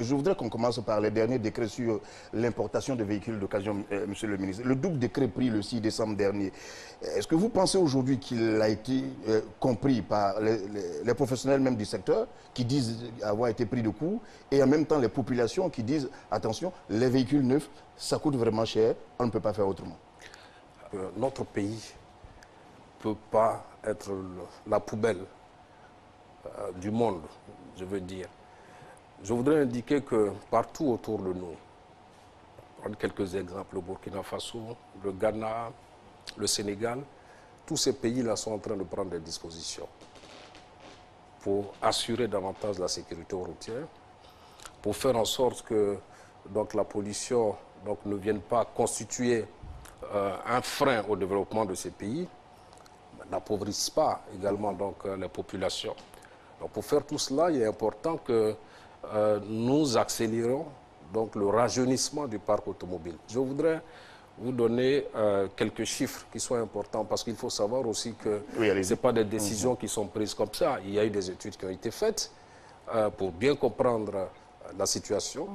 je voudrais qu'on commence par les derniers décrets sur l'importation de véhicules d'occasion, monsieur le ministre. Le double décret pris le 6 décembre dernier, est-ce que vous pensez aujourd'hui qu'il a été compris par les professionnels même du secteur qui disent avoir été pris de court et en même temps les populations qui disent attention, les véhicules neufs, ça coûte vraiment cher, on ne peut pas faire autrement. Notre pays ne peut pas être la poubelle du monde, je veux dire. Je voudrais indiquer que partout autour de nous, prendre quelques exemples, le Burkina Faso, le Ghana, le Sénégal, tous ces pays-là sont en train de prendre des dispositions pour assurer davantage la sécurité routière, pour faire en sorte que donc, la pollution ne vienne pas constituer un frein au développement de ces pays, n'appauvrisse pas également les populations. Donc, pour faire tout cela, il est important que nous accélérons le rajeunissement du parc automobile. Je voudrais vous donner quelques chiffres qui sont importants parce qu'il faut savoir aussi que ce n'est pas des décisions qui sont prises comme ça. Il y a eu des études qui ont été faites pour bien comprendre la situation,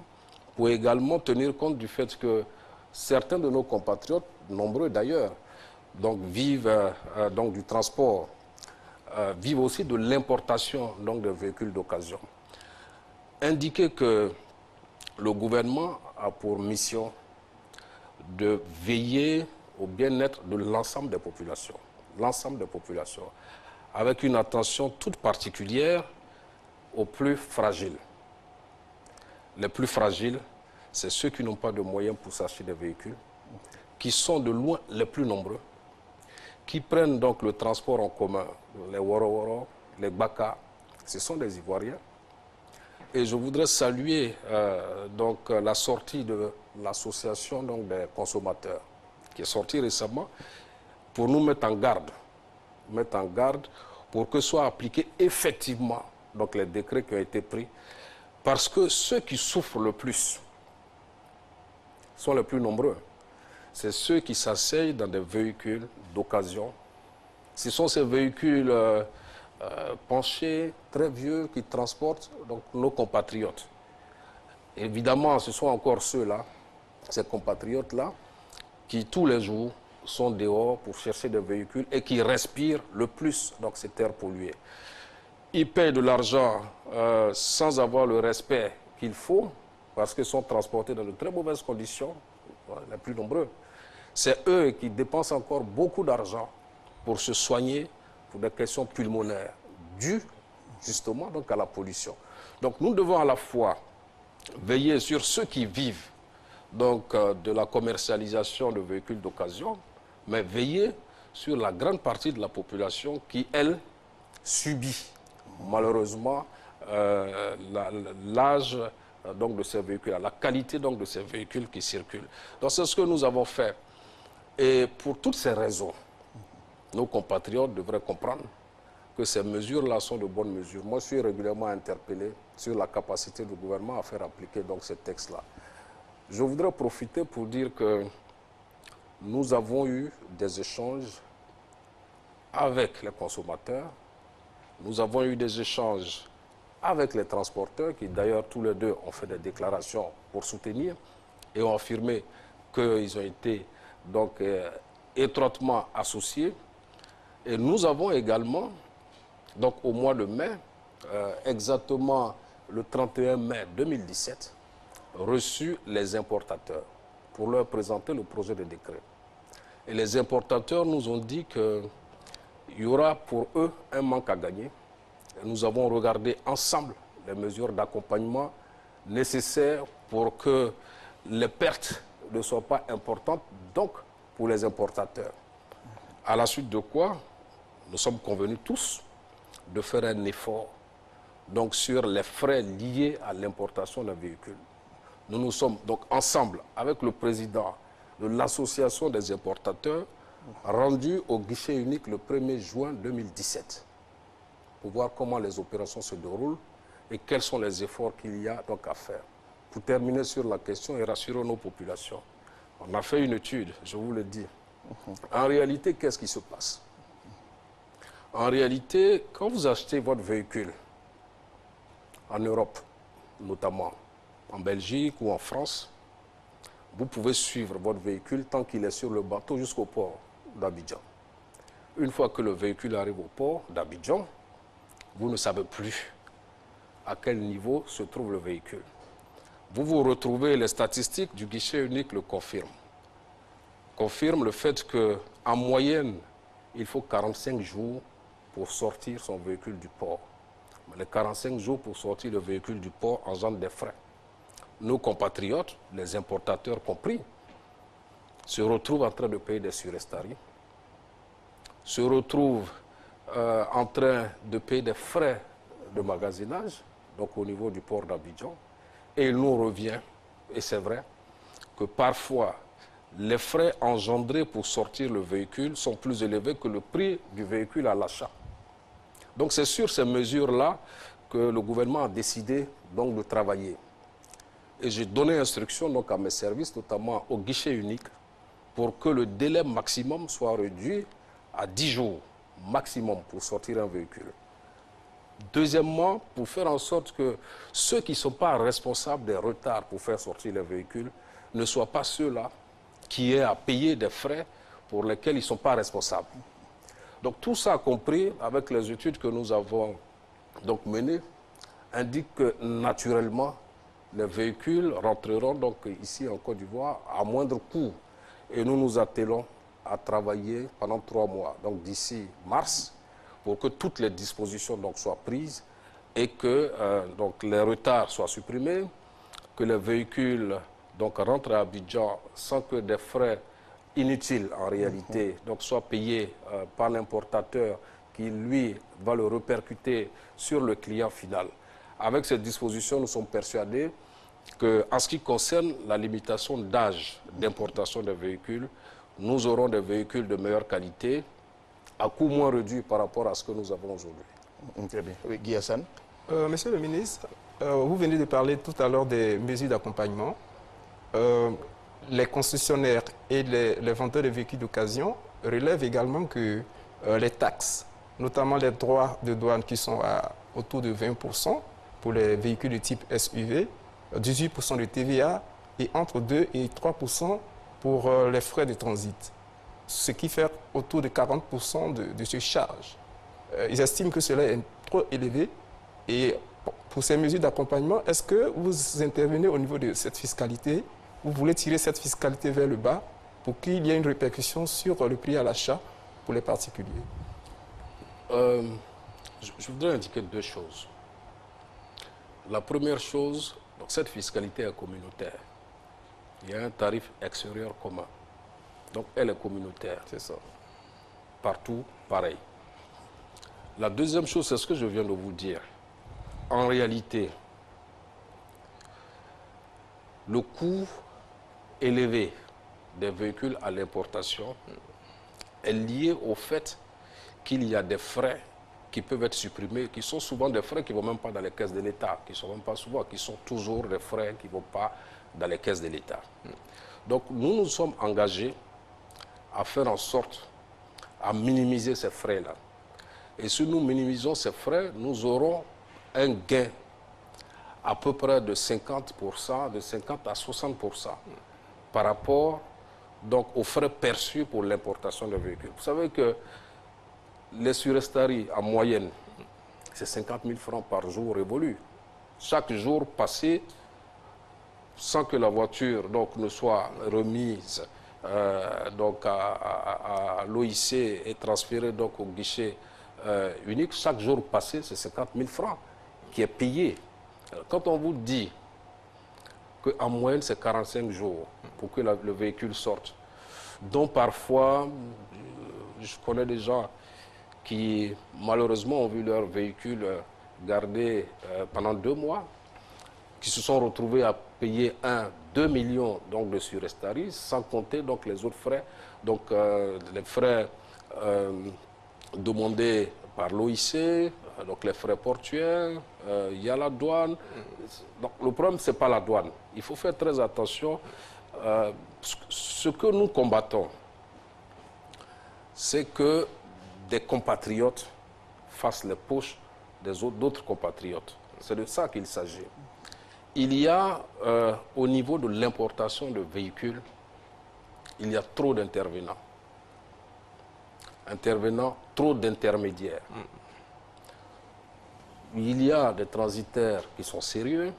pour également tenir compte du fait que certains de nos compatriotes, nombreux d'ailleurs, vivent du transport, vivent aussi de l'importation de véhicules d'occasion. Indiquer que le gouvernement a pour mission de veiller au bien-être de l'ensemble des populations, avec une attention toute particulière aux plus fragiles. Les plus fragiles, c'est ceux qui n'ont pas de moyens pour s'acheter des véhicules, qui sont de loin les plus nombreux, qui prennent donc le transport en commun, les Woro-Woro, les Baka, ce sont des Ivoiriens. Et je voudrais saluer la sortie de l'association des consommateurs, qui est sortie récemment, pour nous mettre en garde pour que soient appliqués effectivement les décrets qui ont été pris, parce que ceux qui souffrent le plus sont les plus nombreux. C'est ceux qui s'asseyent dans des véhicules d'occasion. Ce sont ces véhicules penchés, très vieux, qui transportent nos compatriotes. Évidemment, ce sont encore ceux-là, ces compatriotes-là, qui tous les jours sont dehors pour chercher des véhicules et qui respirent le plus cet air pollué. Ils payent de l'argent sans avoir le respect qu'il faut, parce qu'ils sont transportés dans de très mauvaises conditions, les plus nombreux. C'est eux qui dépensent encore beaucoup d'argent pour se soigner pour des questions pulmonaires, dues justement à la pollution. Donc nous devons à la fois veiller sur ceux qui vivent de la commercialisation de véhicules d'occasion, mais veiller sur la grande partie de la population qui, elle, subit malheureusement l'âge de ces véhicules, la qualité de ces véhicules qui circulent. Donc c'est ce que nous avons fait. Et pour toutes ces raisons, nos compatriotes devraient comprendre que ces mesures-là sont de bonnes mesures. Moi, je suis régulièrement interpellé sur la capacité du gouvernement à faire appliquer ces textes-là. Je voudrais profiter pour dire que nous avons eu des échanges avec les consommateurs, nous avons eu des échanges avec les transporteurs, qui d'ailleurs tous les deux ont fait des déclarations pour soutenir et ont affirmé qu'ils ont été étroitement associés. Et nous avons également, au mois de mai, exactement le 31 mai 2017, reçu les importateurs pour leur présenter le projet de décret. Et les importateurs nous ont dit qu'il y aura pour eux un manque à gagner. Et nous avons regardé ensemble les mesures d'accompagnement nécessaires pour que les pertes ne soient pas importantes, donc pour les importateurs. À la suite de quoi, nous sommes convenus tous de faire un effort sur les frais liés à l'importation d'un véhicule. Nous nous sommes donc ensemble avec le président de l'association des importateurs rendus au guichet unique le 1er juin 2017 pour voir comment les opérations se déroulent et quels sont les efforts qu'il y a à faire. Pour terminer sur la question et rassurer nos populations, on a fait une étude, je vous le dis. En réalité, qu'est-ce qui se passe? En réalité, quand vous achetez votre véhicule, en Europe notamment, en Belgique ou en France, vous pouvez suivre votre véhicule tant qu'il est sur le bateau jusqu'au port d'Abidjan. Une fois que le véhicule arrive au port d'Abidjan, vous ne savez plus à quel niveau se trouve le véhicule. Vous vous retrouvez, les statistiques du guichet unique le confirment. Confirment le fait qu'en moyenne, il faut 45 jours pour sortir son véhicule du port. Mais les 45 jours pour sortir le véhicule du port engendrent des frais. Nos compatriotes, les importateurs compris, se retrouvent en train de payer des surestaries, se retrouvent en train de payer des frais de magasinage, donc au niveau du port d'Abidjan, et il nous revient, et c'est vrai, que parfois les frais engendrés pour sortir le véhicule sont plus élevés que le prix du véhicule à l'achat. Donc c'est sur ces mesures-là que le gouvernement a décidé donc de travailler. Et j'ai donné instruction donc à mes services, notamment au guichet unique, pour que le délai maximum soit réduit à 10 jours maximum pour sortir un véhicule. Deuxièmement, pour faire en sorte que ceux qui ne sont pas responsables des retards pour faire sortir les véhicules ne soient pas ceux-là qui aient à payer des frais pour lesquels ils ne sont pas responsables. Donc tout ça compris, avec les études que nous avons donc menées, indique que naturellement, les véhicules rentreront donc ici en Côte d'Ivoire à moindre coût. Et nous nous attelons à travailler pendant 3 mois, donc d'ici mars, pour que toutes les dispositions donc soient prises et que donc les retards soient supprimés, que les véhicules donc rentrent à Abidjan sans que des frais inutiles en réalité donc soient payés par l'importateur qui lui va le répercuter sur le client final. Avec cette disposition, nous sommes persuadés qu'en ce qui concerne la limitation d'âge d'importation des véhicules, nous aurons des véhicules de meilleure qualité à coût moins réduit par rapport à ce que nous avons aujourd'hui. Très bien. Oui, Guy Hassan. Monsieur le ministre, vous venez de parler tout à l'heure des mesures d'accompagnement. Les concessionnaires et les vendeurs de véhicules d'occasion relèvent également que les taxes, notamment les droits de douane qui sont autour de 20% pour les véhicules de type SUV, 18% de TVA et entre 2 et 3% pour les frais de transit, ce qui fait autour de 40% de ces charges. Ils estiment que cela est trop élevé et pour ces mesures d'accompagnement, est-ce que vous intervenez au niveau de cette fiscalité? Vous voulez tirer cette fiscalité vers le bas pour qu'il y ait une répercussion sur le prix à l'achat pour les particuliers? Je voudrais indiquer 2 choses. La première chose, donc cette fiscalité est communautaire. Il y a un tarif extérieur commun. Donc elle est communautaire. C'est ça. Partout, pareil. La deuxième chose, c'est ce que je viens de vous dire. En réalité, le coût élevé des véhicules à l'importation est lié au fait qu'il y a des frais qui peuvent être supprimés, qui sont souvent des frais qui ne vont même pas dans les caisses de l'État, qui sont même pas souvent, qui sont toujours des frais qui ne vont pas dans les caisses de l'État. Donc nous nous sommes engagés à faire en sorte à minimiser ces frais-là. Et si nous minimisons ces frais, nous aurons un gain à peu près de 50%, de 50 à 60% par rapport donc, aux frais perçus pour l'importation de véhicules. Vous savez que les surestaries en moyenne, c'est 50 000 francs par jour révolu. Chaque jour passé sans que la voiture donc, ne soit remise donc à l'OIC et transférée donc, au guichet unique, chaque jour passé, c'est 50 000 francs qui est payé. Alors, quand on vous dit qu'en moyenne, c'est 45 jours pour que le véhicule sorte, dont parfois, je connais des gens qui malheureusement ont vu leur véhicule gardé pendant 2 mois, qui se sont retrouvés à payer 2 millions donc, de surestaries, sans compter donc, les autres frais, donc les frais demandés par l'OIC, donc les frais portuaires, il y a la douane. Donc, le problème, ce n'est pas la douane. Il faut faire très attention. Ce que nous combattons, c'est que des compatriotes fassent les poches des d'autres compatriotes. C'est de ça qu'il s'agit. il y a, au niveau de l'importation de véhicules, il y a trop d'intervenants. Trop d'intermédiaires. Il y a des transitaires qui sont sérieux,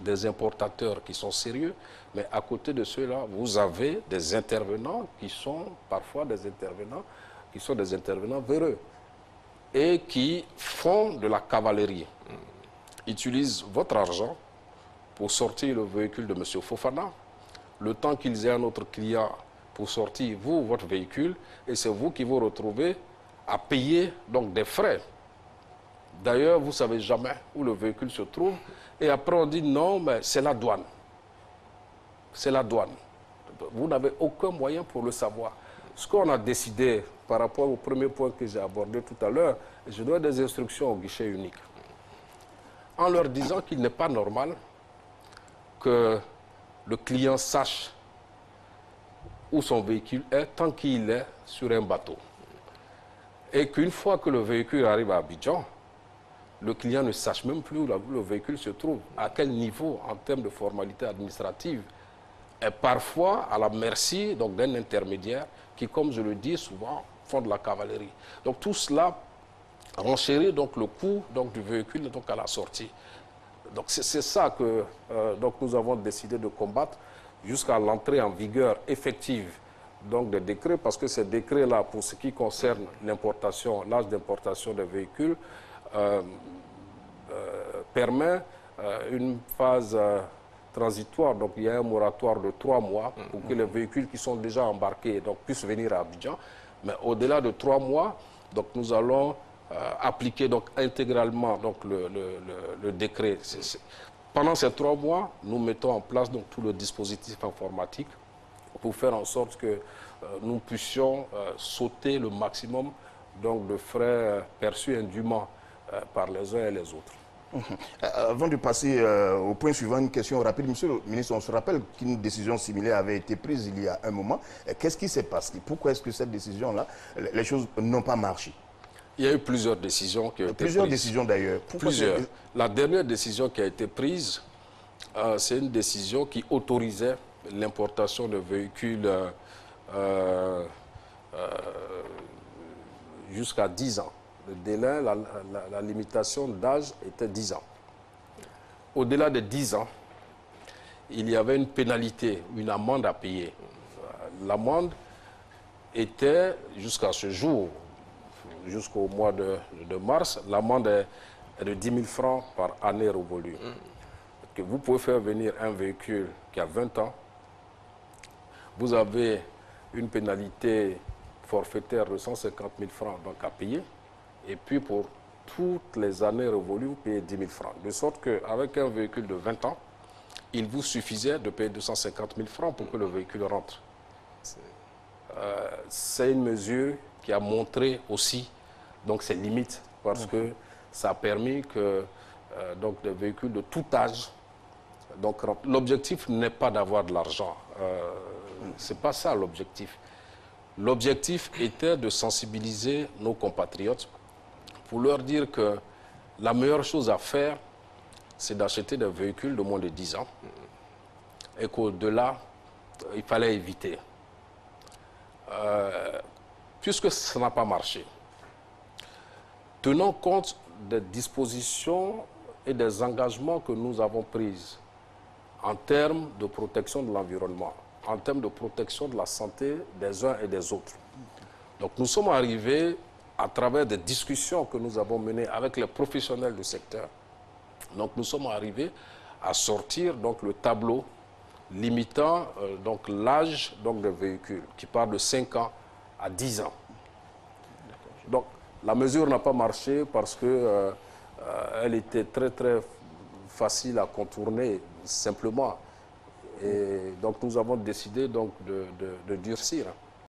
des importateurs qui sont sérieux, mais à côté de ceux-là, vous avez des intervenants qui sont parfois des intervenants véreux et qui font de la cavalerie. Utilisent votre argent pour sortir le véhicule de M. Fofana, le temps qu'ils aient un autre client pour sortir, vous, votre véhicule, et c'est vous qui vous retrouvez à payer donc des frais. D'ailleurs, vous ne savez jamais où le véhicule se trouve, et après on dit non, mais c'est la douane. C'est la douane. Vous n'avez aucun moyen pour le savoir. Ce qu'on a décidé par rapport au premier point que j'ai abordé tout à l'heure, je dois des instructions au guichet unique, en leur disant qu'il n'est pas normal que le client sache où son véhicule est tant qu'il est sur un bateau. Et qu'une fois que le véhicule arrive à Abidjan, le client ne sache même plus où le véhicule se trouve, à quel niveau en termes de formalité administrative, et parfois à la merci d'un intermédiaire qui, comme je le dis souvent, font de la cavalerie. Donc tout cela renchérit donc le coût du véhicule à la sortie. Donc c'est ça que nous avons décidé de combattre jusqu'à l'entrée en vigueur effective des décrets, parce que ces décrets-là, pour ce qui concerne l'importation, l'âge d'importation des véhicules, permet une phase transitoire. Donc il y a un moratoire de 3 mois pour que les véhicules qui sont déjà embarqués puissent venir à Abidjan. Mais au-delà de 3 mois, nous allons appliquer intégralement le décret. Pendant ces 3 mois, nous mettons en place tout le dispositif informatique pour faire en sorte que nous puissions sauter le maximum de frais perçus indûment par les uns et les autres. Avant de passer au point suivant, une question rapide. Monsieur le ministre, on se rappelle qu'une décision similaire avait été prise il y a un moment. Qu'est-ce qui s'est passé? Pourquoi est-ce que cette décision-là, les choses n'ont pas marché? Il y a eu plusieurs décisions qui ont été prises. Plusieurs décisions d'ailleurs. Plusieurs. La dernière décision qui a été prise, c'est une décision qui autorisait l'importation de véhicules jusqu'à 10 ans. Le délai, la limitation d'âge était 10 ans. Au-delà de 10 ans, il y avait une pénalité, une amende à payer. L'amende était, jusqu'à ce jour, jusqu'au mois de mars, l'amende est de 10 000 francs par année révolue. Que vous pouvez faire venir un véhicule qui a 20 ans, vous avez une pénalité forfaitaire de 150 000 francs à payer, et puis pour toutes les années révolues, vous payez 10 000 francs. De sorte qu'avec un véhicule de 20 ans, il vous suffisait de payer 250 000 francs pour que le véhicule rentre. C'est une mesure qui a montré aussi ses limites, parce que ça a permis que des véhicules de tout âge. L'objectif n'est pas d'avoir de l'argent. Ce n'est pas ça l'objectif. L'objectif était de sensibiliser nos compatriotes pour leur dire que la meilleure chose à faire, c'est d'acheter des véhicules de moins de 10 ans et qu'au-delà, il fallait éviter. Puisque ça n'a pas marché, tenons compte des dispositions et des engagements que nous avons pris en termes de protection de l'environnement, en termes de protection de la santé des uns et des autres. Donc nous sommes arrivés, à travers des discussions que nous avons menées avec les professionnels du secteur, nous sommes arrivés à sortir le tableau limitant l'âge des véhicules, qui part de 5 ans à 10 ans. Donc la mesure n'a pas marché parce que elle était très très facile à contourner simplement. Et donc nous avons décidé de durcir.